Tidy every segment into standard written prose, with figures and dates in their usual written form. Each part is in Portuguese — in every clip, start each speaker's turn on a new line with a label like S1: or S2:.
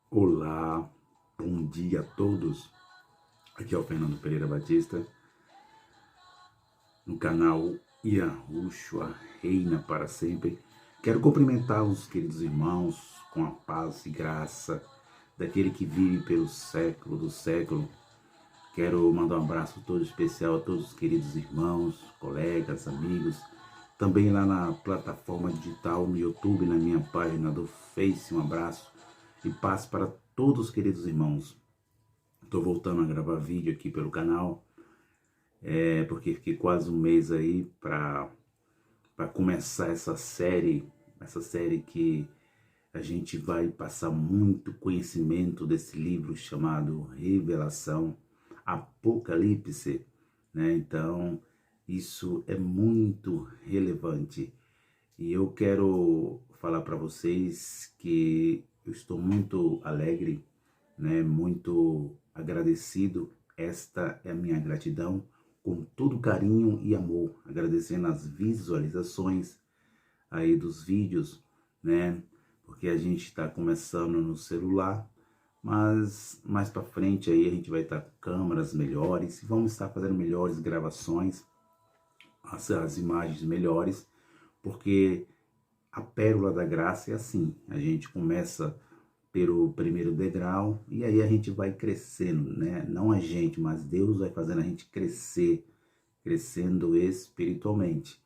S1: Olá, bom dia a todos. Aqui é o Fernando Pereira Batista, no canal Yahushua Reina para Sempre. Quero cumprimentar os queridos irmãos com a paz e graça daquele que vive pelo século do século. Quero mandar um abraço todo especial a todos os queridos irmãos, colegas, amigos. Também lá na plataforma digital, no YouTube, na minha página do Face, um abraço e paz para todos os queridos irmãos. Estou voltando a gravar vídeo aqui pelo canal, porque fiquei quase um mês aí para começar essa série que a gente vai passar muito conhecimento desse livro chamado Revelação, Apocalipse, né? Então, isso é muito relevante. E eu quero falar para vocês que eu estou muito alegre, né? Muito agradecido. Esta é a minha gratidão, com todo carinho e amor, agradecendo as visualizações aí dos vídeos, né? Porque a gente está começando no celular, mas mais para frente aí a gente vai estar com câmeras melhores, vamos estar fazendo melhores gravações, as imagens melhores, porque a pérola da graça é assim, a gente começa pelo primeiro degrau e aí a gente vai crescendo, né? Não a gente, mas Deus vai fazendo a gente crescer, crescendo espiritualmente.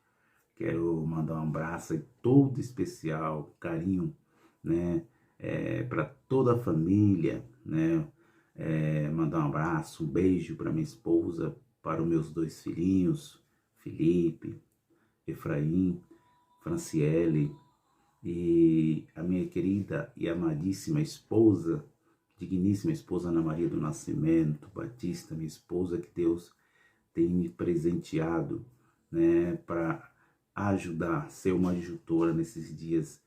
S1: Quero mandar um abraço aí todo especial, carinho, né? Para toda a família, né? Mandar um abraço, um beijo para minha esposa, para os meus dois filhinhos, Felipe, Efraim, Franciele, e a minha querida e amadíssima esposa, digníssima esposa Ana Maria do Nascimento Batista, minha esposa, que Deus tem me presenteado, né, para ajudar, ser uma adjutora nesses dias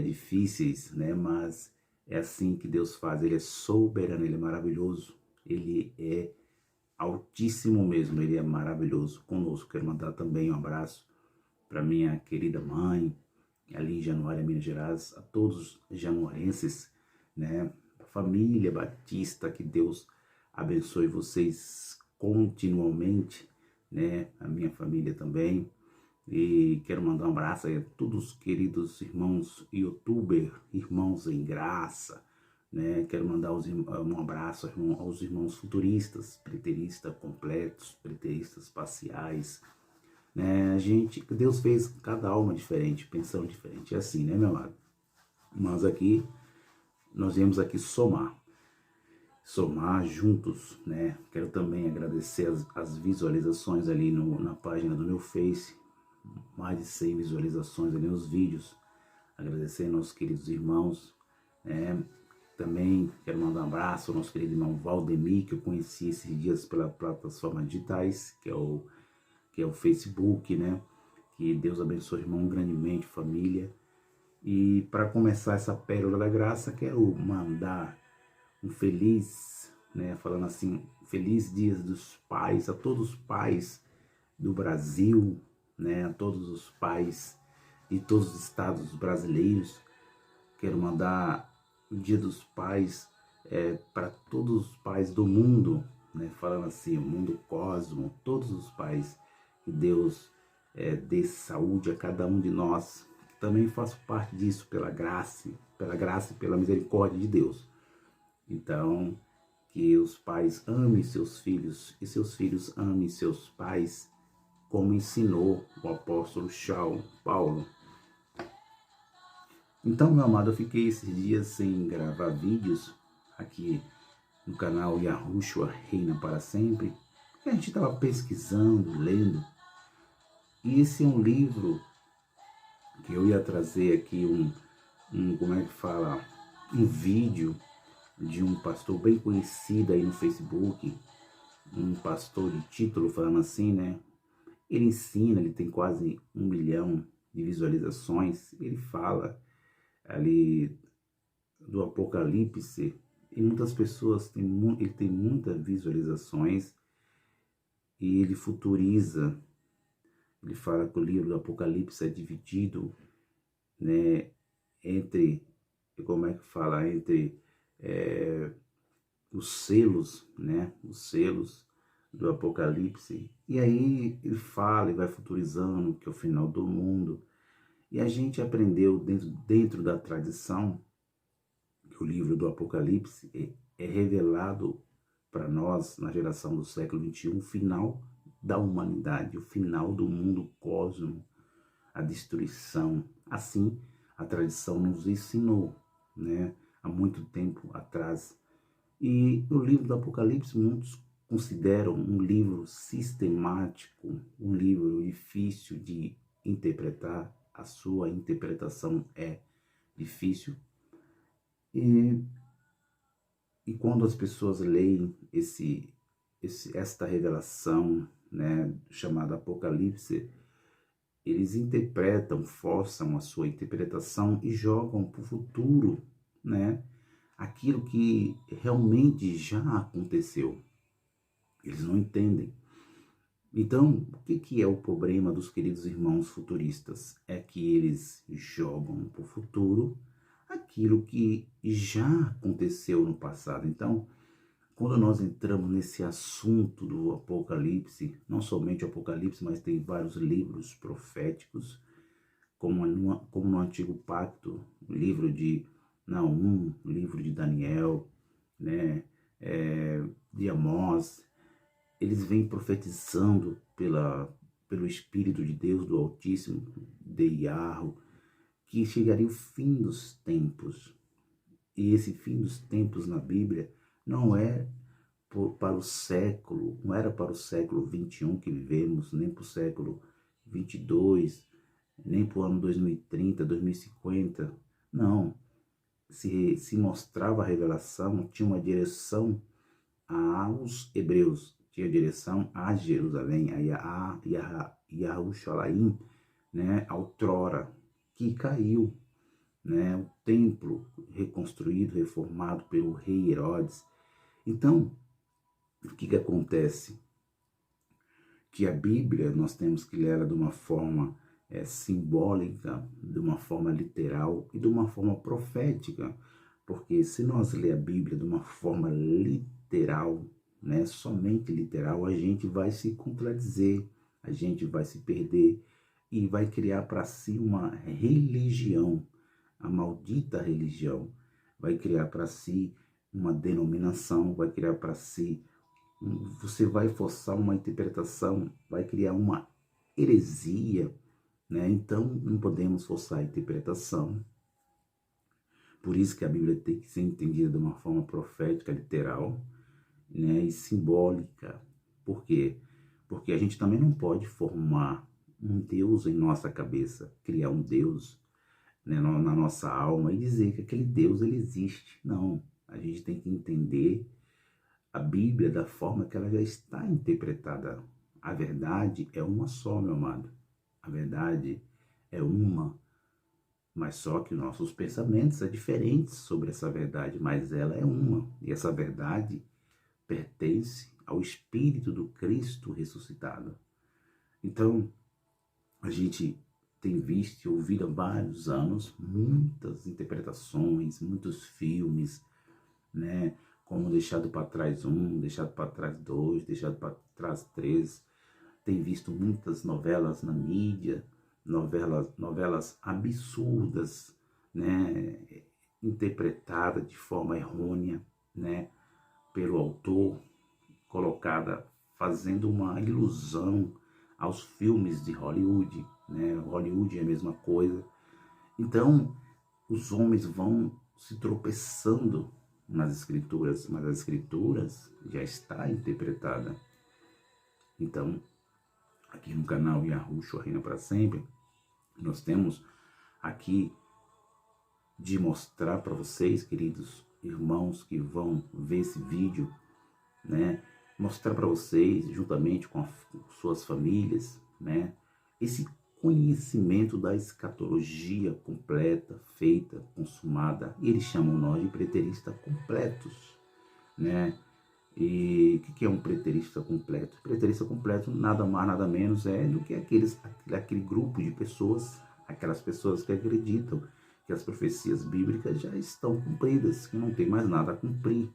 S1: difíceis, né, mas é assim que Deus faz. Ele é soberano, Ele é maravilhoso, Ele é altíssimo mesmo, Ele é maravilhoso conosco. Quero mandar também um abraço para minha querida mãe, ali em Januária, Minas Gerais, a todos os januarenses, né, família Batista, que Deus abençoe vocês continuamente, né, a minha família também. E quero mandar um abraço aí a todos os queridos irmãos youtuber, irmãos em graça, né? Quero mandar um abraço aos irmãos futuristas, preteristas completos, preteristas parciais, né? Deus fez cada alma diferente, pensão diferente, é assim, né, meu amado? Mas aqui, nós viemos aqui somar juntos, né? Quero também agradecer as visualizações ali na página do meu Face, mais de 100 visualizações ali nos vídeos, agradecer aos nossos queridos irmãos, né? Também quero mandar um abraço ao nosso querido irmão Valdemir, que eu conheci esses dias pelas plataformas digitais, que é o Facebook, né? Que Deus abençoe, irmão, grandemente, família. E para começar essa pérola da graça, quero mandar um feliz, né? Falando assim, feliz dias dos pais, a todos os pais do Brasil, né? A todos os pais de todos os estados brasileiros. Quero mandar o Dia dos Pais para todos os pais do mundo, né? Falando assim, o mundo cosmo, todos os pais, que Deus dê saúde a cada um de nós, que também faço parte disso pela graça e pela misericórdia de Deus. Então, que os pais amem seus filhos e seus filhos amem seus pais, como ensinou o apóstolo Paulo. Então, meu amado, eu fiquei esses dias sem gravar vídeos aqui no canal Yahushua Reina para Sempre, que a gente estava pesquisando, lendo. E esse é um livro que eu ia trazer aqui como é que fala, um vídeo de um pastor bem conhecido aí no Facebook, um pastor de título, falando assim, né? Ele ensina, ele tem quase 1 milhão de visualizações, ele fala ali do Apocalipse, e muitas pessoas ele tem muitas visualizações, e ele futuriza, ele fala que o livro do Apocalipse é dividido, né, entre, como é que fala, entre os selos, né? Os selos do Apocalipse. E aí ele fala e vai futurizando que é o final do mundo. E a gente aprendeu dentro da tradição que o livro do Apocalipse é revelado para nós, na geração do século XXI, o final da humanidade, o final do mundo cósmico, a destruição. Assim, a tradição nos ensinou, né? Há muito tempo atrás. E o livro do Apocalipse, muitos consideram um livro sistemático, um livro difícil de interpretar. A sua interpretação é difícil. E, e quando as pessoas leem esta revelação, né, chamada Apocalipse, eles interpretam, forçam a sua interpretação e jogam para o futuro, né, aquilo que realmente já aconteceu. Eles não entendem. Então, o que é o problema dos queridos irmãos futuristas? É que eles jogam para o futuro aquilo que já aconteceu no passado. Então, quando nós entramos nesse assunto do Apocalipse, não somente o Apocalipse, mas tem vários livros proféticos, como no Antigo Pacto, o livro de Naum, o livro de Daniel, né, de Amós, eles vêm profetizando pelo Espírito de Deus, do Altíssimo, de Iarro, que chegaria o fim dos tempos. E esse fim dos tempos na Bíblia não é para o século, não era para o século XXI que vivemos, nem para o século XXII, nem para o ano 2030, 2050. Não. Se mostrava a revelação, tinha uma direção aos hebreus, tinha direção a Jerusalém, a Yahushalaim, né, outrora, que caiu, né, o templo reconstruído, reformado pelo rei Herodes. Então, o que acontece? Que a Bíblia nós temos que ler ela de uma forma simbólica, de uma forma literal e de uma forma profética, porque se nós ler a Bíblia de uma forma literal, né, somente literal, a gente vai se contradizer, a gente vai se perder e vai criar para si uma religião, a maldita religião, vai criar para si uma denominação, vai criar para si, você vai forçar uma interpretação, vai criar uma heresia, né? Então não podemos forçar a interpretação. Por isso que a Bíblia tem que ser entendida de uma forma profética, literal, né, e simbólica. Por quê? Porque a gente também não pode formar um Deus em nossa cabeça, criar um Deus, né, na nossa alma e dizer que aquele Deus ele existe. Não, a gente tem que entender a Bíblia da forma que ela já está interpretada. A verdade é uma só, meu amado. A verdade é uma, mas só que nossos pensamentos são diferentes sobre essa verdade, mas ela é uma. E essa verdade pertence ao Espírito do Cristo ressuscitado. Então, a gente tem visto e ouvido há vários anos muitas interpretações, muitos filmes, né? Como Deixado para Trás 1, Deixado para Trás 2, Deixado para Trás 3. Tem visto muitas novelas na mídia, novelas absurdas, né? Interpretadas de forma errônea, né? Pelo autor, colocada fazendo uma ilusão aos filmes de Hollywood, né? Hollywood é a mesma coisa. Então, os homens vão se tropeçando nas escrituras, mas as escrituras já está interpretada. Então, aqui no canal Yahushua Reina para Sempre, nós temos aqui de mostrar para vocês, queridos irmãos que vão ver esse vídeo, né, mostrar para vocês, juntamente com suas famílias, né, esse conhecimento da escatologia completa, feita, consumada. E eles chamam nós de preteristas completos, né? E o que é um preterista completo? Preterista completo nada mais, nada menos é do que aquele grupo de pessoas, aquelas pessoas que acreditam que as profecias bíblicas já estão cumpridas, que não tem mais nada a cumprir.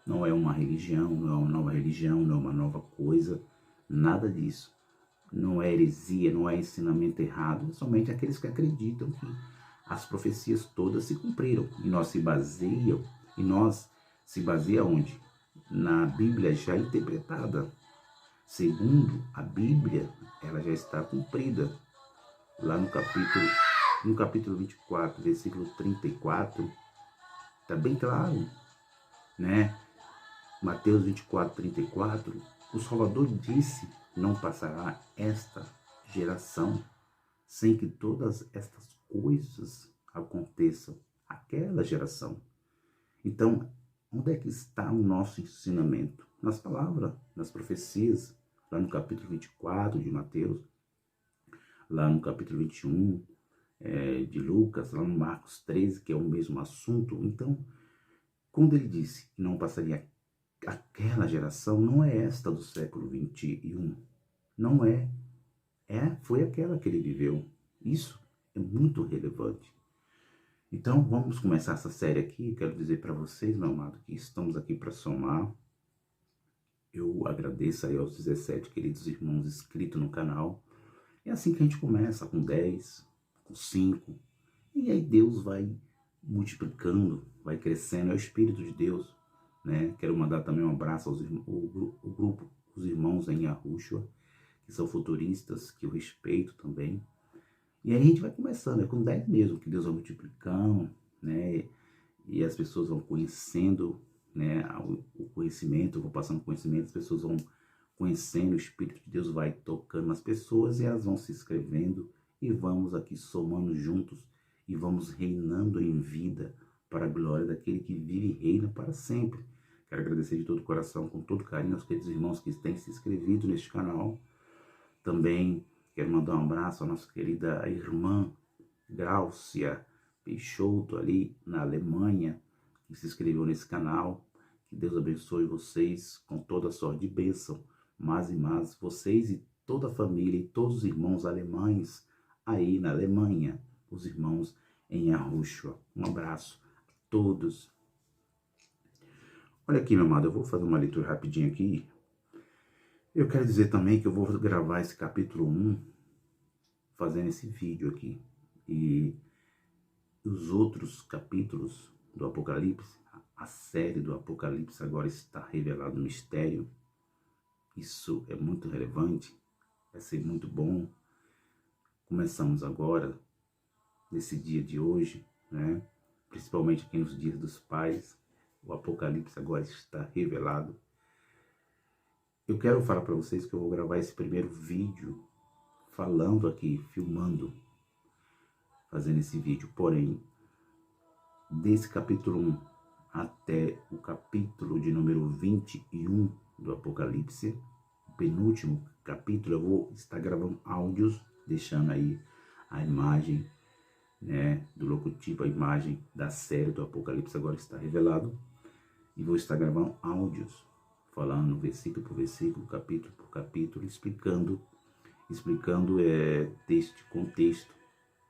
S1: Não é uma religião, não é uma nova religião, não é uma nova coisa, nada disso. Não é heresia, não é ensinamento errado, é somente aqueles que acreditam que as profecias todas se cumpriram. E nós se baseia onde? Na Bíblia já interpretada. Segundo a Bíblia, ela já está cumprida. Lá no capítulo 24, versículo 34, está bem claro, né? Mateus 24, 34, o Salvador disse: não passará esta geração sem que todas estas coisas aconteçam. Aquela geração. Então, onde é que está o nosso ensinamento? Nas palavras, nas profecias, lá no capítulo 24 de Mateus, lá no capítulo 21 de Lucas, lá no Marcos 13, que é o mesmo assunto. Então, quando ele disse que não passaria aquela geração, não é esta do século 21, não é. Foi aquela que ele viveu. Isso é muito relevante. Então, vamos começar essa série aqui. Quero dizer para vocês, meu amado, que estamos aqui para somar. Eu agradeço aí aos 17 queridos irmãos inscritos no canal. É assim que a gente começa, com 10, com 5. E aí Deus vai multiplicando, vai crescendo. É o Espírito de Deus, né? Quero mandar também um abraço aos o grupo, os irmãos em Yahushua, que são futuristas, que eu respeito também. E aí a gente vai começando, é com 10 mesmo, que Deus vai multiplicando, né? E as pessoas vão conhecendo, né? O conhecimento, vão passando conhecimento, as pessoas vão conhecendo, o Espírito de Deus vai tocando nas pessoas e elas vão se inscrevendo e vamos aqui somando juntos e vamos reinando em vida para a glória daquele que vive e reina para sempre. Quero agradecer de todo o coração, com todo carinho, aos queridos irmãos que têm se inscrevido neste canal. Também quero mandar um abraço à nossa querida irmã Gráucia Peixoto, ali na Alemanha, que se inscreveu nesse canal. Que Deus abençoe vocês com toda a sorte de bênção, mais e mais, vocês e toda a família e todos os irmãos alemães aí na Alemanha, os irmãos em Yahushua. Um abraço a todos. Olha aqui, meu amado, eu vou fazer uma leitura rapidinho aqui. Eu quero dizer também que eu vou gravar esse capítulo 1, fazendo esse vídeo aqui. E os outros capítulos do Apocalipse, a série do Apocalipse agora está revelado o mistério. Isso é muito relevante, vai ser muito bom. Começamos agora, nesse dia de hoje, né? Principalmente aqui nos dias dos pais, o Apocalipse agora está revelado. Eu quero falar para vocês que eu vou gravar esse primeiro vídeo falando aqui, filmando, fazendo esse vídeo. Porém, desse capítulo 1 até o capítulo de número 21 do Apocalipse, o penúltimo capítulo, eu vou estar gravando áudios, deixando aí a imagem, né, do logotipo, a imagem da série do Apocalipse agora está revelado. E vou estar gravando áudios, falando versículo por versículo, capítulo por capítulo, explicando texto, contexto,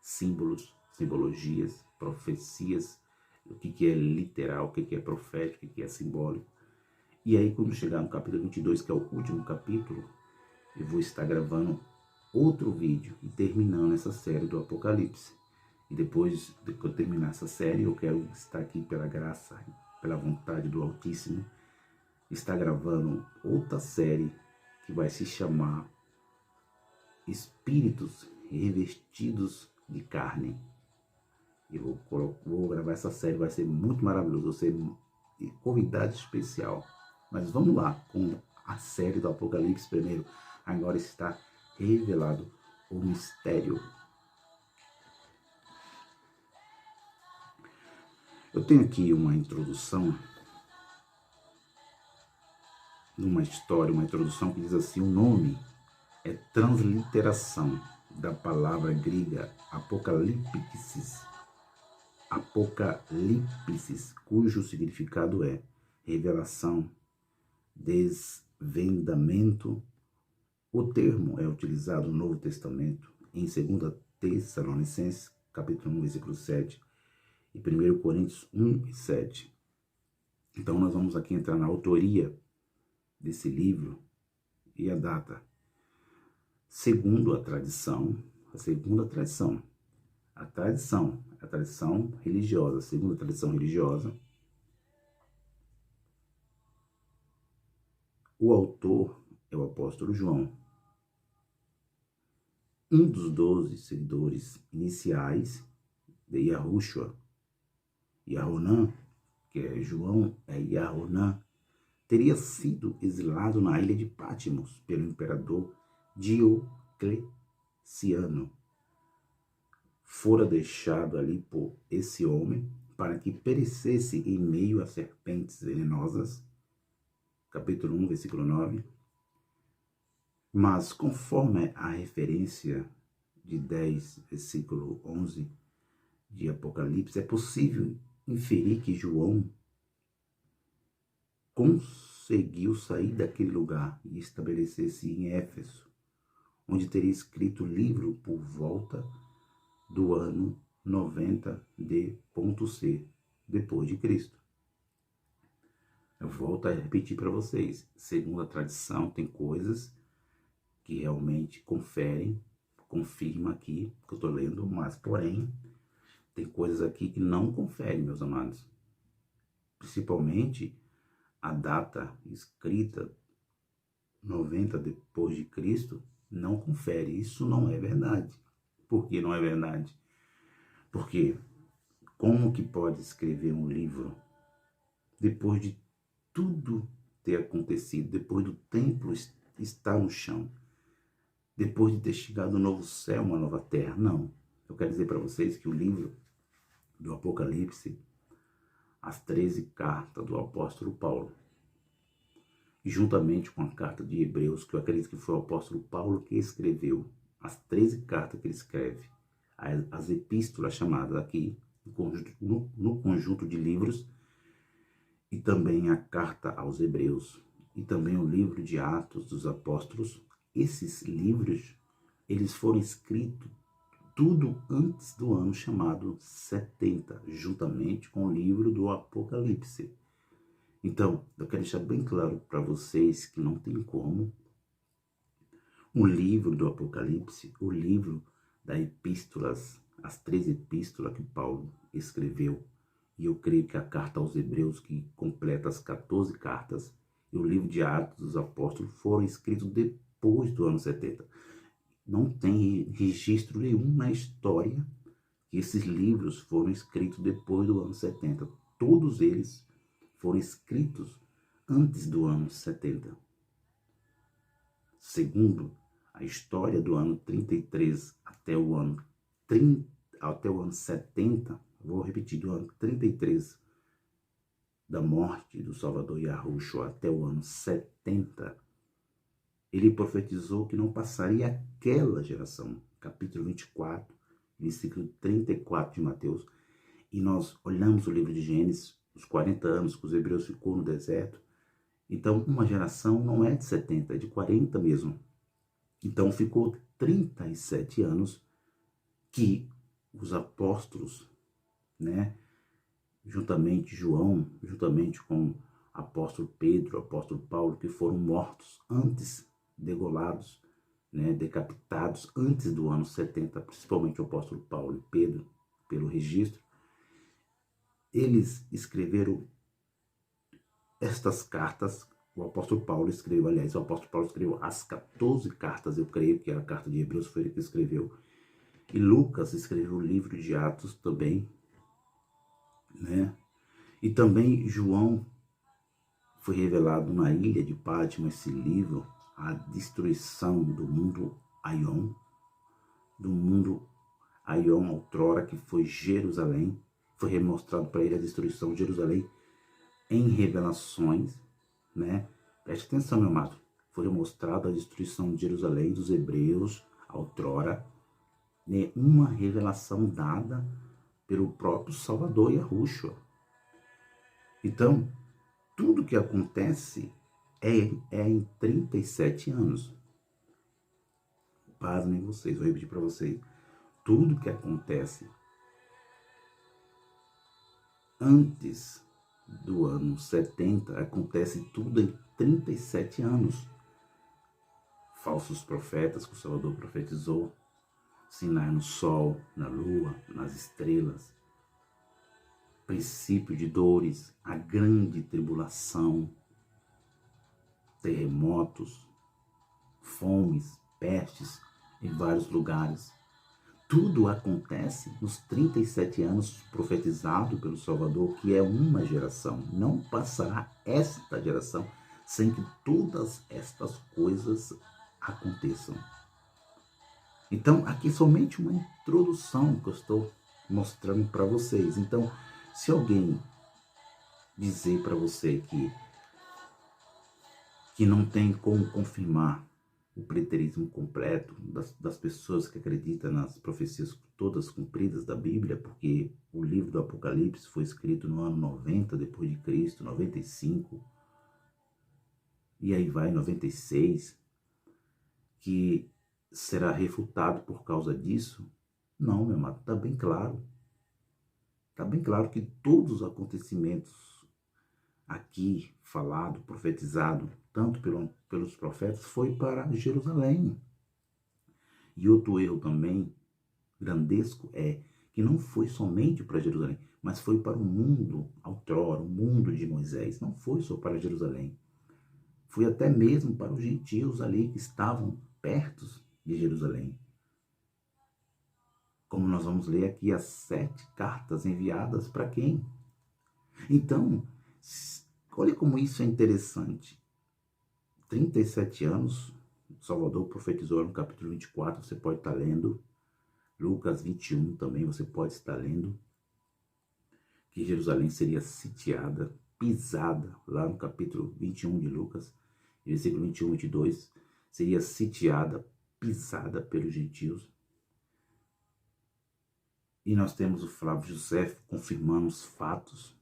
S1: símbolos, simbologias, profecias, o que é literal, o que é profético, o que é simbólico. E aí, quando chegar no capítulo 22, que é o último capítulo, eu vou estar gravando outro vídeo e terminando essa série do Apocalipse. E depois de que eu terminar essa série, eu quero estar aqui pela graça, pela vontade do Altíssimo, estar gravando outra série que vai se chamar Espíritos Revestidos de Carne. Eu vou gravar essa série, vai ser muito maravilhoso, vou ser convidado especial. Mas vamos lá com a série do Apocalipse primeiro. Agora está revelado o mistério. Eu tenho aqui uma introdução, uma história, uma introdução que diz assim: o nome é transliteração da palavra grega apocalipsis, cujo significado é revelação, desvendamento. O termo é utilizado no Novo Testamento, em 2 Tessalonicenses, capítulo 1, versículo 7, e 1 Coríntios 1:7. Então nós vamos aqui entrar na autoria desse livro e a data. Segundo a tradição, a tradição religiosa, segundo a tradição religiosa, o autor é o apóstolo João, um dos 12 seguidores iniciais de Yahushua. Yahonan, que é João, é Yahonan, teria sido exilado na ilha de Patmos pelo imperador Diocleciano. Fora deixado ali por esse homem para que perecesse em meio a serpentes venenosas. Capítulo 1, versículo 9. Mas conforme a referência de 10, versículo 11 de Apocalipse, é possível inferir que João conseguiu sair daquele lugar e estabelecer-se em Éfeso, onde teria escrito o livro por volta do ano 90 D.C, depois de Cristo. Eu volto a repetir para vocês, segundo a tradição, tem coisas que realmente confirma aqui, que eu estou lendo, mas porém, tem coisas aqui que não conferem, meus amados. Principalmente a data escrita 90 depois de Cristo não confere. Isso não é verdade. Por que não é verdade? Porque como que pode escrever um livro depois de tudo ter acontecido, depois do templo estar no chão, depois de ter chegado um novo céu, uma nova terra? Não. Eu quero dizer para vocês que o livro do Apocalipse, as 13 cartas do apóstolo Paulo, juntamente com a carta de Hebreus, que eu acredito que foi o apóstolo Paulo que escreveu, as 13 cartas que ele escreve, as epístolas chamadas aqui, no conjunto de livros, e também a carta aos Hebreus, e também o livro de Atos dos Apóstolos. Esses livros, eles foram escritos tudo antes do ano chamado 70, juntamente com o livro do Apocalipse. Então, eu quero deixar bem claro para vocês que não tem como o livro do Apocalipse, o livro das epístolas, as 13 epístolas que Paulo escreveu, e eu creio que a carta aos Hebreus, que completa as 14 cartas, e o livro de Atos dos Apóstolos foram escritos depois do ano 70. Não tem registro nenhum na história que esses livros foram escritos depois do ano 70. Todos eles foram escritos antes do ano 70. Segundo a história do ano 33 até o ano 70, vou repetir, do ano 33 da morte do Salvador Yahushua até o ano 70, ele profetizou que não passaria aquela geração. Capítulo 24, versículo 34 de Mateus. E nós olhamos o livro de Gênesis, os 40 anos que os hebreus ficou no deserto. Então, uma geração não é de 70, é de 40 mesmo. Então, ficou 37 anos que os apóstolos, né, juntamente João, juntamente com apóstolo Pedro, apóstolo Paulo, que foram mortos antes, degolados, né, decapitados antes do ano 70, principalmente o apóstolo Paulo e Pedro, pelo registro, eles escreveram estas cartas. O apóstolo Paulo escreveu, aliás, o apóstolo Paulo escreveu as 14 cartas, eu creio que a carta de Hebreus foi ele que escreveu. E Lucas escreveu o livro de Atos também, né? E também João foi revelado na ilha de Patmos, esse livro, a destruição do mundo Aion, outrora, que foi Jerusalém. Foi remostrado para ele a destruição de Jerusalém em revelações, né? Preste atenção, meu amado. Foi mostrada a destruição de Jerusalém dos hebreus, outrora, né? Uma revelação dada pelo próprio Salvador Yahushua. Então, tudo que acontece é em 37 anos. Pasmem vocês, vou repetir para vocês. Tudo que acontece antes do ano 70, acontece tudo em 37 anos. Falsos profetas que o Salvador profetizou, sinais no sol, na lua, nas estrelas, princípio de dores, a grande tribulação, terremotos, fomes, pestes em vários lugares. Tudo acontece nos 37 anos profetizado pelo Salvador, que é uma geração. Não passará esta geração sem que todas estas coisas aconteçam. Então, aqui é somente uma introdução que eu estou mostrando para vocês. Então, se alguém dizer para você que não tem como confirmar o preterismo completo das pessoas que acreditam nas profecias todas cumpridas da Bíblia, porque o livro do Apocalipse foi escrito no ano 90 depois de Cristo, 95, e aí vai 96, que será refutado por causa disso? Não, meu amado, está bem claro. Está bem claro que todos os acontecimentos aqui falado, profetizado, tanto pelos profetas, foi para Jerusalém. E outro erro também grandesco é que não foi somente para Jerusalém, mas foi para o mundo outrora, o mundo de Moisés. Não foi só para Jerusalém. Foi até mesmo para os gentios ali que estavam perto de Jerusalém. Como nós vamos ler aqui as 7 cartas enviadas para quem? Então, olha como isso é interessante. 37 anos, Salvador profetizou no capítulo 24, você pode estar lendo. Lucas 21 também você pode estar lendo. Que Jerusalém seria sitiada, pisada, lá no capítulo 21 de Lucas, versículo 21 e 22, seria sitiada, pisada pelos gentios. E nós temos o Flávio José confirmando os fatos,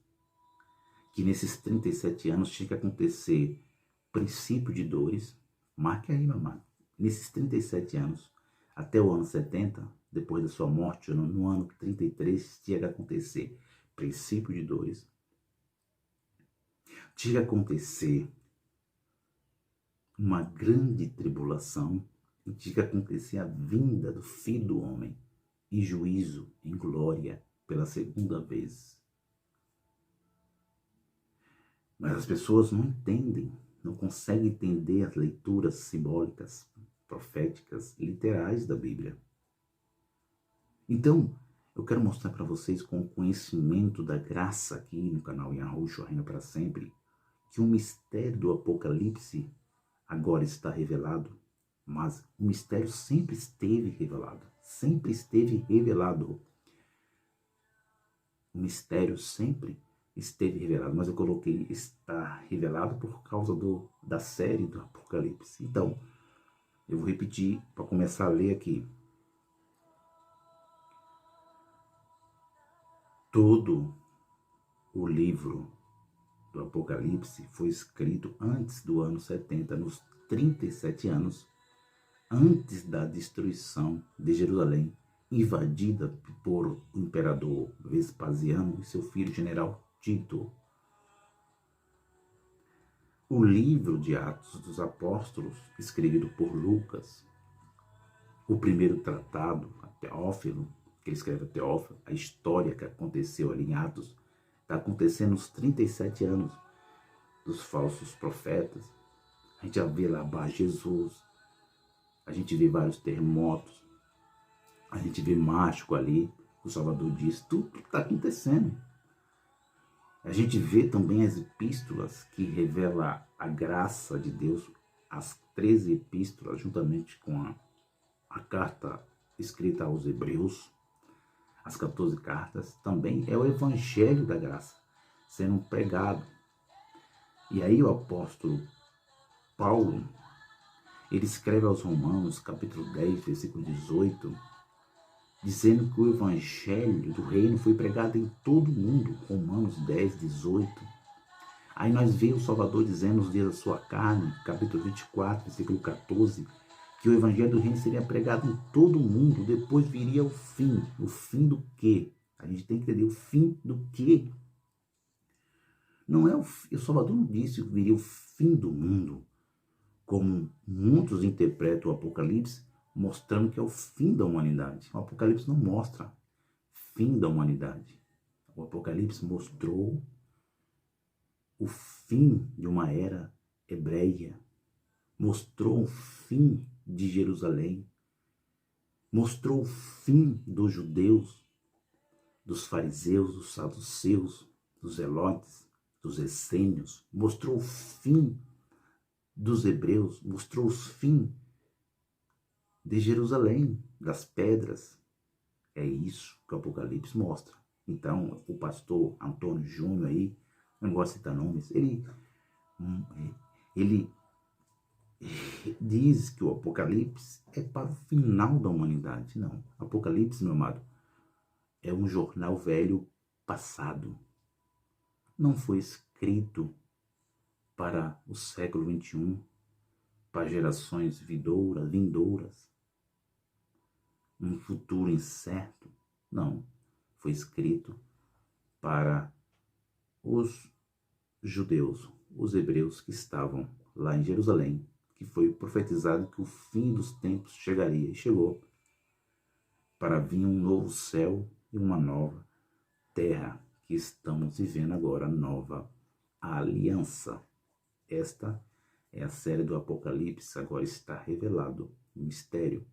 S1: que nesses 37 anos tinha que acontecer princípio de dores. Marque aí, meu amado. Nesses 37 anos, até o ano 70, depois da sua morte, no ano 33, tinha que acontecer princípio de dores. Tinha que acontecer uma grande tribulação e tinha que acontecer a vinda do Filho do Homem em juízo, em glória, pela segunda vez. Mas as pessoas não entendem, não conseguem entender as leituras simbólicas, proféticas, literais da Bíblia. Então, eu quero mostrar para vocês, com o conhecimento da graça aqui no canal Yahushua Reina para Sempre, que o mistério do Apocalipse agora está revelado, mas o mistério sempre esteve revelado. Sempre esteve revelado. O mistério sempre esteve revelado, mas eu coloquei está revelado por causa da série do Apocalipse. Então, eu vou repetir para começar a ler aqui. Todo o livro do Apocalipse foi escrito antes do ano 70, nos 37 anos antes da destruição de Jerusalém, invadida por o imperador Vespasiano e seu filho general Tito. O livro de Atos dos Apóstolos, escrevido por Lucas, o primeiro tratado, a Teófilo, que ele escreve a Teófilo, a história que aconteceu ali em Atos, está acontecendo nos 37 anos dos falsos profetas. A gente já vê lá Bar Jesus, a gente vê vários terremotos, a gente vê mágico ali, o Salvador diz, tudo está acontecendo. A gente vê também as epístolas que revelam a graça de Deus, as 13 epístolas, juntamente com a carta escrita aos Hebreus, as 14 cartas, também é o evangelho da graça sendo pregado. E aí o apóstolo Paulo, ele escreve aos Romanos, capítulo 10, versículo 18, dizendo que o evangelho do reino foi pregado em todo o mundo. Romanos 10, 18. Aí nós vemos o Salvador dizendo nos dias da sua carne, capítulo 24, versículo 14, que o evangelho do reino seria pregado em todo o mundo, depois viria o fim. O fim do quê? A gente tem que entender o fim do quê? Não é o Salvador não disse que viria o fim do mundo, como muitos interpretam o Apocalipse, mostrando que é o fim da humanidade. O Apocalipse não mostra fim da humanidade. O Apocalipse mostrou o fim de uma era hebreia, mostrou o fim de Jerusalém, mostrou o fim dos judeus, dos fariseus, dos saduceus, dos zelotes, dos essênios, mostrou o fim dos hebreus, mostrou o fim de Jerusalém, das pedras. É isso que o Apocalipse mostra. Então, o pastor Antônio Júnior aí, não gosto de citar nomes, ele diz que o Apocalipse é para o final da humanidade. Não, Apocalipse, meu amado, é um jornal velho passado. Não foi escrito para o século XXI, para gerações vindouras, um futuro incerto. Não, foi escrito para os judeus, os hebreus que estavam lá em Jerusalém, que foi profetizado que o fim dos tempos chegaria, e chegou, para vir um novo céu e uma nova terra, que estamos vivendo agora, a nova aliança. Esta é a série do Apocalipse, agora está revelado o mistério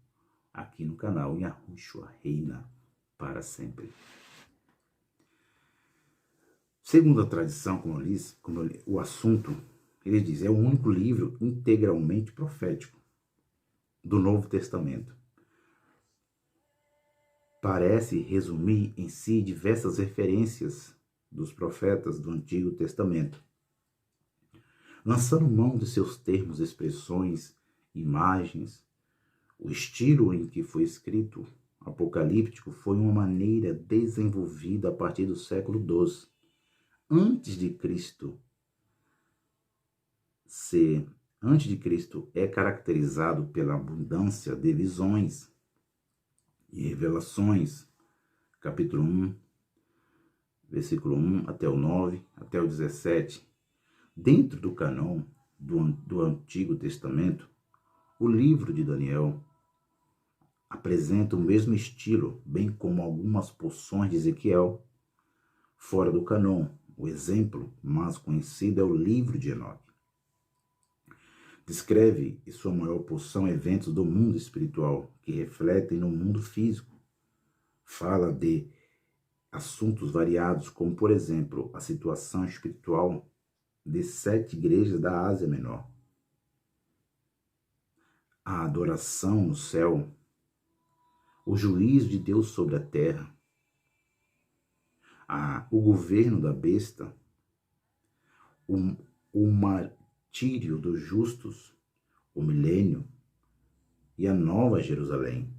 S1: aqui no canal Yahushua reina para sempre. Segundo a tradição, o assunto, ele diz, é o único livro integralmente profético do Novo Testamento. Parece resumir em si diversas referências dos profetas do Antigo Testamento, lançando mão de seus termos, expressões, imagens. O estilo em que foi escrito apocalíptico foi uma maneira desenvolvida a partir do século XII, antes de Cristo é caracterizado pela abundância de visões e revelações, capítulo 1, versículo 1 até o 9, até o 17. Dentro do cânon do Antigo Testamento, o livro de Daniel apresenta o mesmo estilo, bem como algumas porções de Ezequiel. Fora do cânon, o exemplo mais conhecido é o livro de Enoque. Descreve, em sua maior porção, eventos do mundo espiritual que refletem no mundo físico. Fala de assuntos variados, como, por exemplo, a situação espiritual de 7 igrejas da Ásia Menor, a adoração no céu, o juízo de Deus sobre a terra, o governo da besta, o martírio dos justos, o milênio e a nova Jerusalém,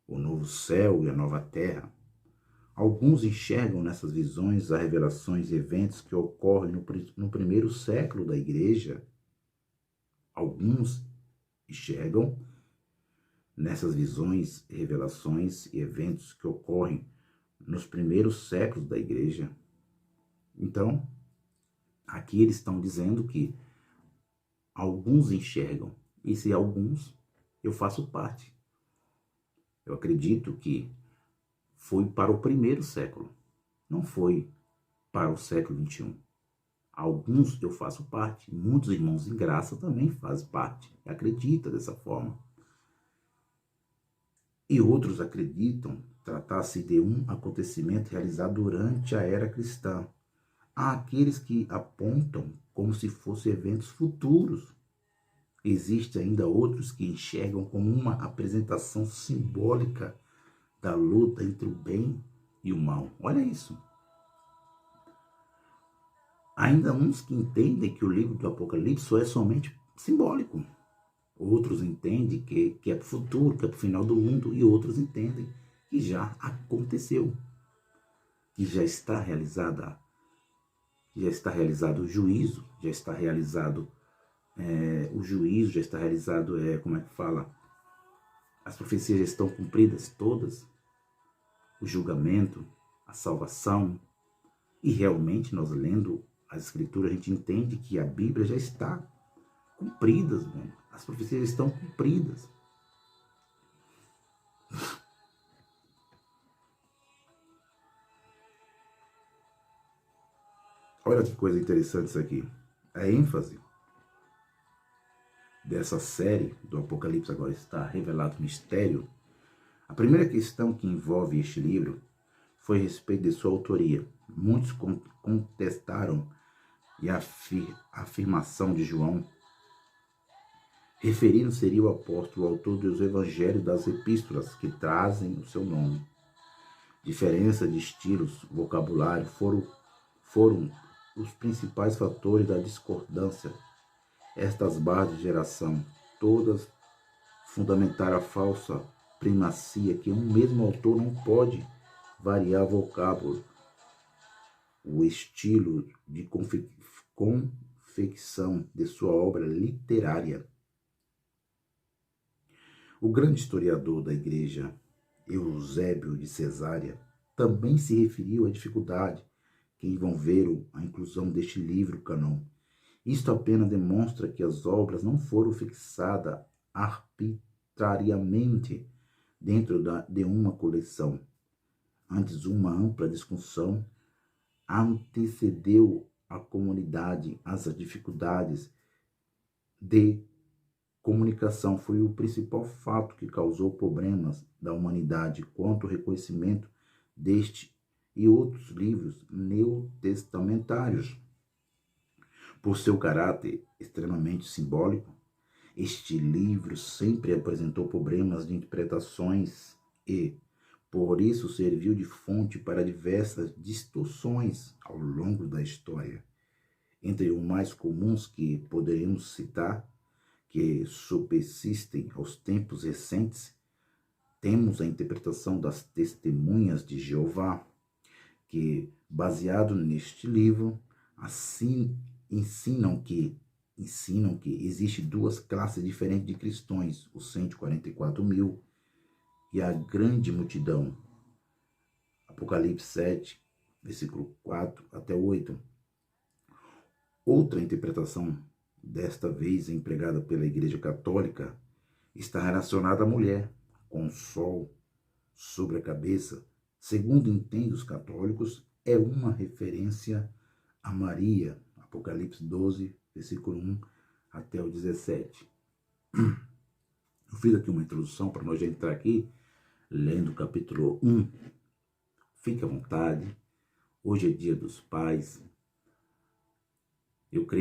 S1: o novo céu e a nova terra. Alguns enxergam nessas visões as revelações e eventos que ocorrem no primeiro século da igreja. Alguns enxergam nessas visões, revelações e eventos que ocorrem nos primeiros séculos da igreja. Então, aqui eles estão dizendo que alguns enxergam, e se alguns, eu faço parte. Eu acredito que foi para o primeiro século, não foi para o século XXI. Alguns eu faço parte, muitos irmãos em graça também fazem parte, acreditam dessa forma. E outros acreditam tratar-se de um acontecimento realizado durante a era cristã. Há aqueles que apontam como se fossem eventos futuros. Existem ainda outros que enxergam como uma apresentação simbólica da luta entre o bem e o mal. Olha isso. Ainda uns que entendem que o livro do Apocalipse só é somente simbólico. Outros entendem que é para o futuro, que é para o final do mundo, e outros entendem que já aconteceu, que já está realizado o juízo, já está realizado as profecias já estão cumpridas todas, o julgamento, a salvação. E realmente nós lendo as escrituras, a gente entende que a Bíblia já está cumprida, mano. As profecias estão cumpridas. Olha que coisa interessante isso aqui. A ênfase dessa série do Apocalipse agora está revelado o mistério. A primeira questão que envolve este livro foi a respeito de sua autoria. Muitos contestaram a afirmação de João, referindo seria o apóstolo, o autor dos evangelhos das epístolas que trazem o seu nome. Diferença de estilos, vocabulário foram os principais fatores da discordância. Estas bases de geração, todas fundamentaram a falsa primacia que um mesmo autor não pode variar vocábulo, o estilo de confecção de sua obra literária. O grande historiador da igreja, Eusébio de Cesária, também se referiu à dificuldade que envolveram a inclusão deste livro cânon. Isto apenas demonstra que as obras não foram fixadas arbitrariamente dentro de uma coleção. Antes, uma ampla discussão antecedeu a comunidade. As dificuldades de comunicação foi o principal fato que causou problemas da humanidade quanto ao reconhecimento deste e outros livros neotestamentários. Por seu caráter extremamente simbólico, este livro sempre apresentou problemas de interpretações e, por isso, serviu de fonte para diversas distorções ao longo da história. Entre os mais comuns que poderíamos citar, que subsistem aos tempos recentes, temos a interpretação das Testemunhas de Jeová, que, baseado neste livro, assim ensinam que existem duas classes diferentes de cristãos, os 144 mil e a grande multidão. Apocalipse 7, versículo 4 até 8. Outra interpretação, desta vez empregada pela Igreja Católica, está relacionada à mulher, com o sol sobre a cabeça. Segundo entendem os católicos, é uma referência a Maria, Apocalipse 12, versículo 1 até o 17. Eu fiz aqui uma introdução para nós já entrar aqui, lendo o capítulo 1. Fique à vontade. Hoje é dia dos pais. Eu creio